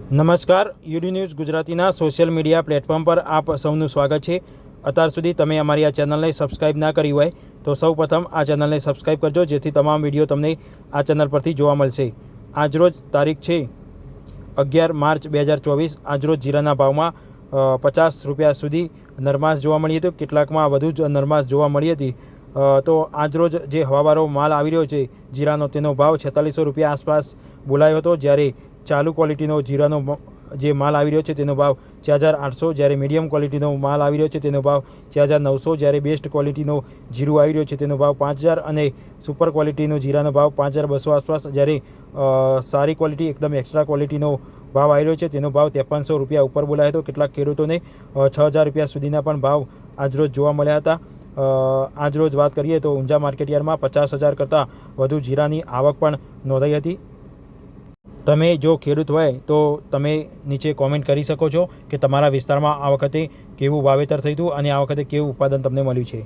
નમસ્કાર, UD news ગુજરાતીના social media platform પર આપ સૌનું સ્વાગત છે। અત્યાર સુધી તમે અમારી આ ચેનલને સબસ્ક્રાઈબ ના કરી હોય તો સૌપ્રથમ આ ચેનલને સબસ્ક્રાઈબ કરજો, જેથી તમામ વિડીયો તમને આ ચેનલ પરથી જોવા મળશે। આજરોજ તારીખ છે 11 માર્ચ 2024। આજરોજ જીરાના ભાવમાં 50 રૂપિયા સુધી નરમાશ જોવા મળી હતી, કેટલાકમાં વધુ જ નરમાશ જોવા મળી હતી। તો આજરોજ જે હવાવાળો માલ આવી રહ્યો છે જીરાનો, તેનો ભાવ 4600 રૂપિયા આસપાસ બોલાયો હતો, જ્યારે ચાલુ ક્વોલિટીનો જીરાનો જે માલ આવી રહ્યો છે તેનો ભાવ 4800, જ્યારે મીડિયમ ક્વોલિટીનો માલ આવી રહ્યો છે તેનો ભાવ 4900, જ્યારે બેસ્ટ ક્વોલિટીનો જીરું આવી રહ્યો છે તેનો ભાવ 5000 અને સુપર ક્વોલિટીનો જીરાનો ભાવ 5200 આસપાસ, જ્યારે સારી ક્વોલિટી એકદમ એક્સ્ટ્રા ક્વોલિટીનો ભાવ આવી રહ્યો છે તેનો ભાવ 5300 રૂપિયા ઉપર બોલાયો હતો। કેટલાક ખેડૂતોને 6000 રૂપિયા સુધીના પણ ભાવ આજરોજ જોવા મળ્યા હતા। આજરોજ વાત કરીએ તો ઊંઝા માર્કેટયાર્ડમાં 50000 કરતાં વધુ જીરાની આવક પણ નોંધાઈ હતી। તમે જો ખેડૂત હોય તો તમે નીચે કોમેન્ટ કરી શકો છો કે તમારા વિસ્તારમાં આ વખતે કેવું વાવેતર થયું હતું અને આ વખતે કેવું ઉત્પાદન તમને મળ્યું છે।